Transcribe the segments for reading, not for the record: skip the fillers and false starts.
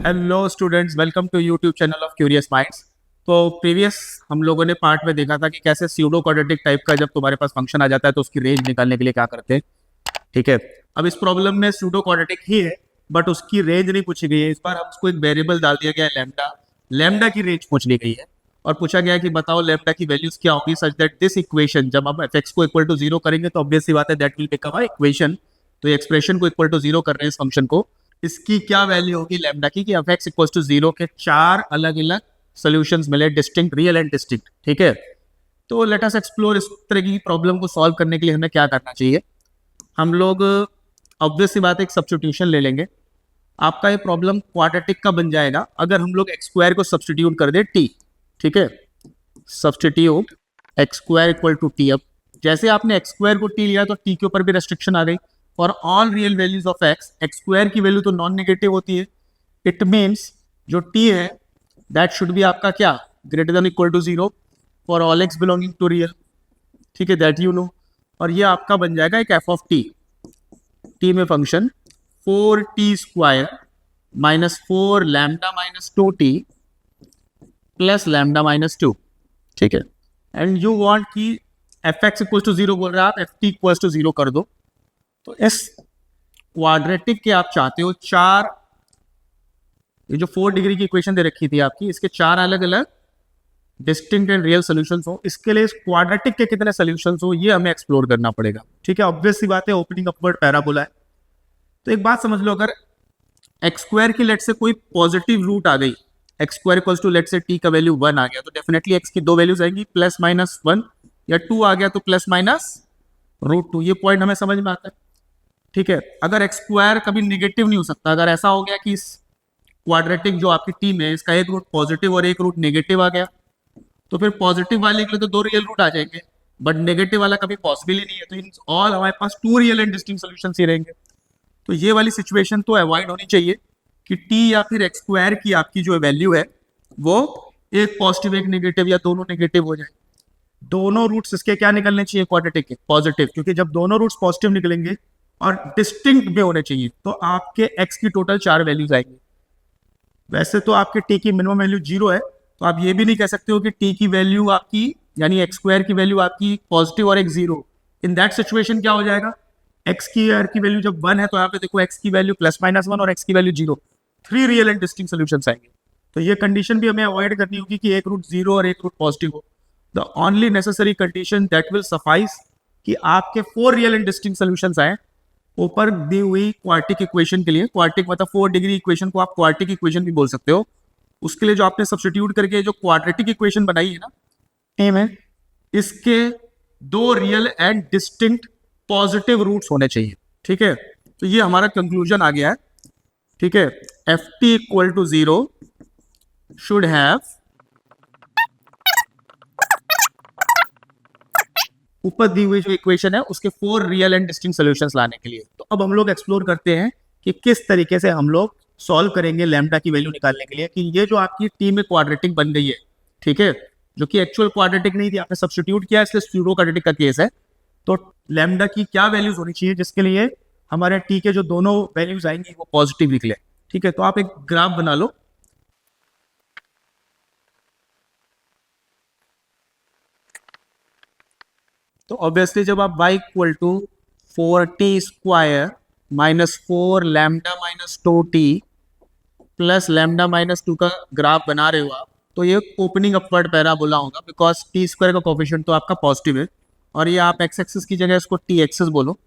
Hello students, welcome to YouTube channel of curious minds. तो previous हम लोगों ने पार्ट में देखा था कि कैसे स्यूडो क्वाड्रेटिक टाइप का जब तुम्हारे पास फंक्शन आ जाता है तो उसकी रेंज निकालने के लिए क्या करते हैं। ठीक है, अब इस प्रॉब्लम में स्यूडो क्वाड्रेटिक ही है बट उसकी रेंज नहीं पूछी गई है। इस बार हम उसको एक वेरिएबल डाल दिया गया है लैम्डा। लैम्डा की रेंज पूछ ली गई है और पूछा गया है कि बताओ लैम्डा की वैल्यूज क्या होगी सच दैट दिस इक्वेशन, जब हम एफ एक्स को इक्वल टू जीरो करेंगे तो ऑब्वियस सी बात है that will become a equation. तो ये एक्सप्रेशन को इक्वल टू जीरो कर रहे हैं इस फंक्शन को, इसकी क्या वैल्यू होगी लैम्डा की कि F X equal to zero के चार अलग अलग सोल्यूशंस मिले, डिस्टिंक्ट, रियल एंड डिस्टिंक्ट। ठीक है, तो लेट अस एक्सप्लोर इस तरह की प्रॉब्लम को सॉल्व करने के लिए हमें क्या करना चाहिए। हम लोग ऑब्वियस सी बात है एक सब्स्टिट्यूशन ले लेंगे। आपका ये प्रॉब्लम क्वाड्रेटिक का बन जाएगा अगर हम लोग एक्स स्क्वायर को सब्स्टिट्यूट कर दे टी। ठीक है, substitute X square equal to T. अब जैसे आपने एक्स स्क्वायर को टी लिया तो टी के ऊपर भी रेस्ट्रिक्शन आ गई। For all real values of X, X square की वैल्यू तो नॉन नेगेटिव होती है। इट मीन्स जो टी है दैट शुड बी आपका क्या, greater than equal to zero for all X belonging to real. ठीक है, दैट यू नो। और ये आपका बन जाएगा एक एफ ऑफ टी। टी में function 4t square minus 4 lambda minus 2t plus lambda minus 2। ठीक है, एंड यू वांट कि F X equal to zero बोल रहे हैं आप, F T equal to zero कर दो। तो इस क्वाड्रेटिक के आप चाहते हो चार, ये जो 4 डिग्री की इक्वेशन दे रखी थी आपकी, इसके चार अलग अलग डिस्टिंक्ट एंड रियल सोल्यूशंस हो। इसके लिए इस क्वाड्रेटिक के कितने सोल्यूशंस हो ये हमें एक्सप्लोर करना पड़ेगा। ठीक है, ऑब्वियस सी बात है ओपनिंग अपवर्ड पैराबोला है। तो एक बात समझ लो, अगर एक्स स्क्वायर की लेट से कोई पॉजिटिव रूट आ गई, X square equals to let say T का वैल्यू 1 आ गया तो डेफिनेटली एक्स की दो वैल्यूज आएंगी, प्लस माइनस 1, या 2 आ गया तो प्लस माइनस रूट 2। ये पॉइंट हमें समझ में आता है। ठीक है, अगर एक्स स्क्वायर कभी निगेटिव नहीं हो सकता। अगर ऐसा हो गया कि इस क्वाड्रेटिक जो आपकी टीम है इसका एक रूट पॉजिटिव और एक रूट नेगेटिव आ गया तो फिर पॉजिटिव वाले के लिए तो दो रियल रूट आ जाएंगे बट नेगेटिव वाला कभी पॉसिबल ही नहीं है। तो इन ऑल हमारे पास two real and distinct solutions ही रहेंगे। तो ये वाली सिचुएशन तो अवॉइड होनी चाहिए कि टी या फिर एक्स स्क्वायर की आपकी जो वैल्यू है वो एक पॉजिटिव एक नेगेटिव या दोनों नेगेटिव हो जाए। दोनों रूट्स इसके क्या निकलने चाहिए क्वाड्रेटिक के, पॉजिटिव, क्योंकि जब दोनों रूट्स पॉजिटिव निकलेंगे और डिस्टिंक्ट में होने चाहिए तो आपके एक्स की टोटल चार वैल्यूज आएंगी। वैसे तो आपके टी की मिनिमम वैल्यू जीरो है तो आप ये भी नहीं कह सकते हो कि टी की वैल्यू आपकी यानी एक्स स्क्वायर की वैल्यू आपकी पॉजिटिव और एक जीरो। इन दैट सिचुएशन क्या हो जाएगा, एक्स की आर की वैल्यू जब 1 है तो यहाँ पे देखो एक्स की वैल्यू प्लस माइनस 1 और एक्स की value zero, three real and distinct solutions आएंगे। तो ये कंडीशन भी हमें अवॉइड करनी होगी कि एक रूट जीरो और एक रूट पॉजिटिव हो। The only necessary condition that will suffice कि आपके 4 रियल एंड डिस्टिंक्ट सॉल्यूशंस आए ऊपर दी हुई क्वार्टिक इक्वेशन के लिए। क्वार्टिक मतलब 4 डिग्री इक्वेशन को आप क्वार्टिक इक्वेशन भी बोल सकते हो। उसके लिए जो आपने सब्स्टिट्यूट करके जो क्वाड्रेटिक इक्वेशन बनाई है ना ए में, इसके दो real and distinct positive roots होने चाहिए। ठीक है, तो ये हमारा कंक्लूजन आ गया है। ठीक है, F T equal to zero should have, ऊपर दी हुई जो इक्वेशन है उसके 4 रियल एंड डिस्टिंक्ट सॉल्यूशंस लाने के लिए। तो अब हम लोग एक्सप्लोर करते हैं कि किस तरीके से हम लोग सॉल्व करेंगे लैम्डा की वैल्यू निकालने के लिए कि ये जो आपकी टी में क्वाड्रेटिक बन गई है, ठीक है, जो कि एक्चुअल क्वाड्रेटिक नहीं थी, आपने सब्स्टिट्यूट किया इसलिए स्यूडो क्वाड्रेटिक का केस है। तो लैम्डा की क्या वैल्यूज होनी चाहिए जिसके लिए हमारे टी के जो दोनों वैल्यूज आएंगी वो पॉजिटिव निकले। ठीक है, तो आप एक ग्राफ बना लो। तो ऑब्वियसली जब आप y equal to 4t square minus 4 lambda minus 2t plus lambda minus 2 का ग्राफ बना रहे हो आप, तो ये ओपनिंग अपवर्ड पैराबोला होगा बिकॉज टी स्क्वायर का कोफिशिएंट तो आपका पॉजिटिव है और ये आप एक्स एक्सिस की जगह इसको टी एक्सिस बोलो।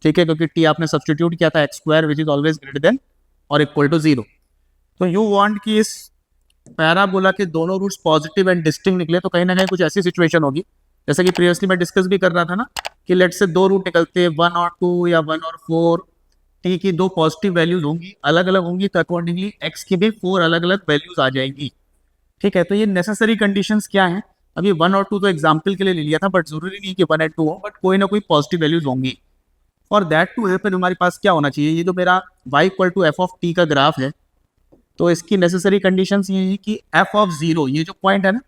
ठीक है, क्योंकि टी आपने सब्स्टिट्यूट किया था x square which is always greater than और इक्वल टू जीरो। तो यू वांट कि इस पैराबोला के दोनों रूट्स पॉजिटिव एंड डिस्टिंक्ट निकले। तो कहीं ना कहीं कुछ ऐसी सिचुएशन होगी जैसे कि प्रीवियसली मैं डिस्कस भी कर रहा था ना कि लेट से दो रूट निकलते हैं 1 और 2 या 1 और 4, टी की दो पॉजिटिव वैल्यूज होंगी, अलग अलग होंगी, तो अकॉर्डिंगली एक्स की भी 4 अलग अलग वैल्यूज आ जाएंगी। ठीक है, तो ये नेसेसरी कंडीशंस क्या हैं, अभी 1 और 2 तो एग्जाम्पल के लिए ले लिया था बट जरूरी नहीं कि 1 एंड 2 हो, बट कोई ना कोई पॉजिटिव वैल्यूज होंगी। और दैट टू हैपन हमारे पास क्या होना चाहिए, ये जो मेरा y equal to F of T का ग्राफ है तो इसकी नेसेसरी कंडीशंस ये है कि एफ ऑफ जीरो, ये जो पॉइंट है ना,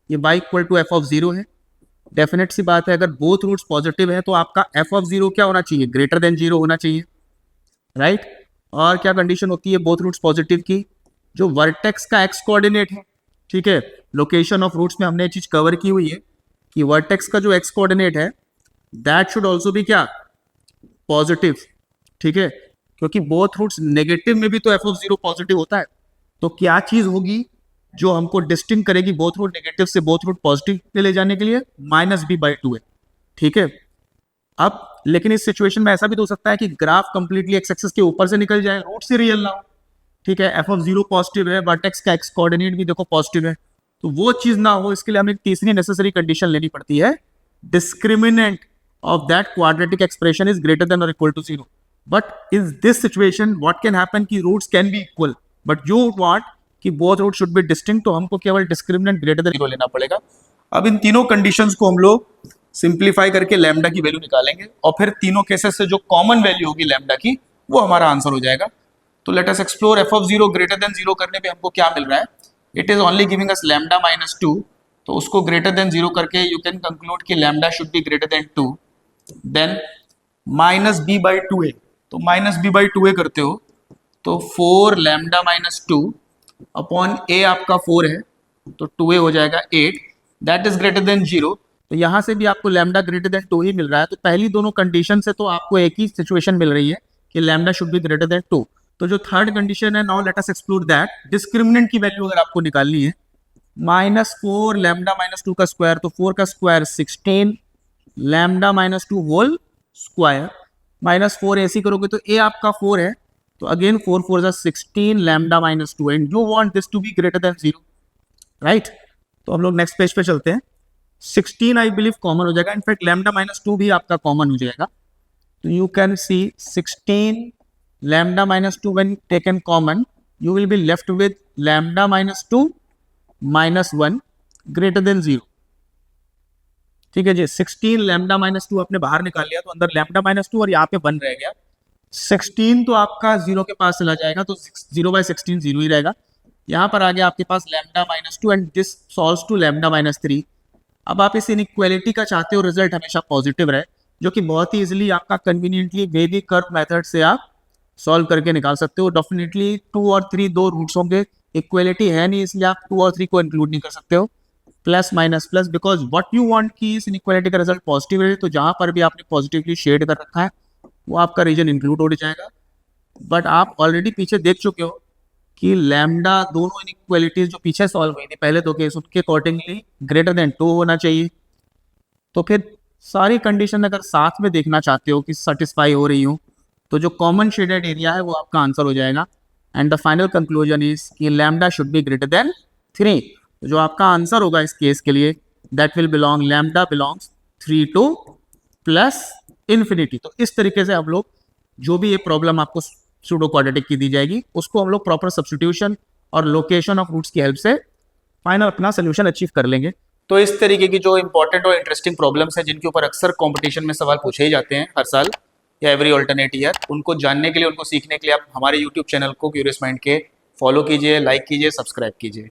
ये y equal to F of zero है। डेफिनेट सी बात है अगर बोथ रूट्स पॉजिटिव है तो आपका एफ ऑफ जीरो क्या होना चाहिए, ग्रेटर देन जीरो होना चाहिए, राइट। और क्या कंडीशन होती है बोथ रूट्स पॉजिटिव की, जो वर्टेक्स का एक्स कोऑर्डिनेट है, ठीक है, लोकेशन ऑफ रूट्स में हमने ये चीज कवर की हुई है कि वर्टेक्स का जो एक्स कोऑर्डिनेट है दैट शुड ऑल्सो भी क्या, पॉजिटिव, ठीक है, क्योंकि बोथ रूट्स नेगेटिव में भी तो एफ ऑफ जीरो पॉजिटिव होता है। तो क्या चीज होगी जो हमको डिस्टिंक्ट करेगी बोथ रूट नेगेटिव से बोथ रूट पॉजिटिव पे ले जाने के लिए, -b/2 है, ठीक है। अब लेकिन इस सिचुएशन में ऐसा भी तो हो सकता है कि ग्राफ कंप्लीटली एक्स एक्सिस के ऊपर से निकल जाए, रूट से रियल ना हो, ठीक है, एफ ऑफ जीरो पॉजिटिव है, वर्टेक्स का एक्स कोऑर्डिनेट भी देखो पॉजिटिव है, तो वो चीज ना हो इसके लिए हमें तीसरी नेसेसरी कंडीशन लेनी पड़ती है, discriminant of that quadratic expression is greater than और equal to 0। But in this situation what can happen कि roots can be equal but you want कि both root should be distinct, तो हमको केवल discriminant greater than 0 लेना पड़ेगा। अब इन तीनों कंडीशंस को हम लोग सिंप्लीफाई करके लैम्डा की वैल्यू निकालेंगे और फिर तीनों केसेस से जो कॉमन वैल्यू होगी लैम्डा की वो हमारा आंसर हो जाएगा। तो let us explore F of zero greater than 0 करने पे हमको क्या मिल रहा है, it is only giving us lambda -2, तो उसको ग्रेटर देन 0 करके यू कैन कंक्लूड कि lambda should be greater than 2, then -b/2a, तो -b/2a करते हो तो 4 लैम्डा -2 अपॉन a आपका 4 है तो 2a हो जाएगा 8, दैट इज ग्रेटर देन 0। तो यहाँ से भी आपको लैम्डा ग्रेटर देन 2 ही मिल रहा है, तो पहली दोनों कंडीशन से तो आपको एक ही सिचुएशन मिल रही है कि lambda should be greater than 2। तो जो थर्ड कंडीशन है, now let us explore that, discriminant की वैल्यू अगर आपको निकालनी है, -4 लैम्डा -2 का स्क्वायर, तो 4 का स्क्वायर 16 लैम्डा -2 होल स्क्वायर, -4 ऐसी करोगे तो a आपका 4 है, तो अगेन 4 4 जा 16 lambda -2 and you want this to be greater than 0, right. तो हम लोग नेक्स्ट पेज पे चलते हैं। 16 आई बिलीव कॉमन हो जाएगा, इनफैक्ट लैम्डा -2 भी आपका कॉमन हो जाएगा, तो you can see 16 lambda -2 when taken common you will be left with lambda -2 -1 greater than 0, ठीक है जी। 16 लैम्डा -2 आपने बाहर निकाल लिया तो अंदर लैम्डा -2 और यहाँ पे 1 रह गया, 16 तो आपका 0 के पास चला जाएगा तो 0/16 0 ही रहेगा। यहाँ पर आ गया आपके पास lambda -2 and this solves to lambda -3। अब आप इस इनइक्वालिटी का चाहते हो रिजल्ट हमेशा पॉजिटिव रहे, जो कि बहुत ही इजीली आपका कन्वीनियंटली वेवी कर्व मेथड से आप सॉल्व करके निकाल सकते हो। डेफिनेटली 2 और 3 दो रूट्स होंगे, इक्वलिटी है नहीं इसलिए आप 2 और 3 को इंक्लूड नहीं कर सकते हो, plus minus plus, because what you want कि इस इनइक्वालिटी का रिजल्ट पॉजिटिव रहे, तो जहां पर भी आपने पॉजिटिवली शेड कर रखा है वो आपका रीजन इंक्लूड हो जाएगा। बट आप ऑलरेडी पीछे देख चुके हो कि लैम्डा दोनों इनइक्वालिटीज जो पीछे सॉल्व हुई थी पहले दो केस, उनके अकॉर्डिंगली ग्रेटर देन 2 होना चाहिए। तो फिर सारी कंडीशन अगर साथ में देखना चाहते हो कि सेटिस्फाई हो रही हो, तो जो कॉमन शेडेड एरिया है वो आपका आंसर हो जाएगा and the final conclusion is कि lambda should be greater than 3। तो जो आपका आंसर होगा इस केस के लिए that will belong lambda belongs 3 to +∞। तो इस तरीके से हम लोग जो भी ये प्रॉब्लम आपको सूडो क्वाड्रेटिक की दी जाएगी उसको हम लोग प्रॉपर सब्स्टिट्यूशन और लोकेशन ऑफ रूट्स की हेल्प से फाइनल अपना सोल्यूशन अचीव कर लेंगे। तो इस तरीके की जो इंपॉर्टेंट और इंटरेस्टिंग प्रॉब्लम्स हैं जिनके ऊपर अक्सर कंपटीशन में सवाल पूछे ही जाते हैं हर साल या एवरी ऑल्टरनेट ईयर, उनको जानने के लिए, उनको सीखने के लिए आप हमारे यूट्यूब चैनल को क्यूरियस माइंड के फॉलो कीजिए, लाइक कीजिए, सब्सक्राइब कीजिए।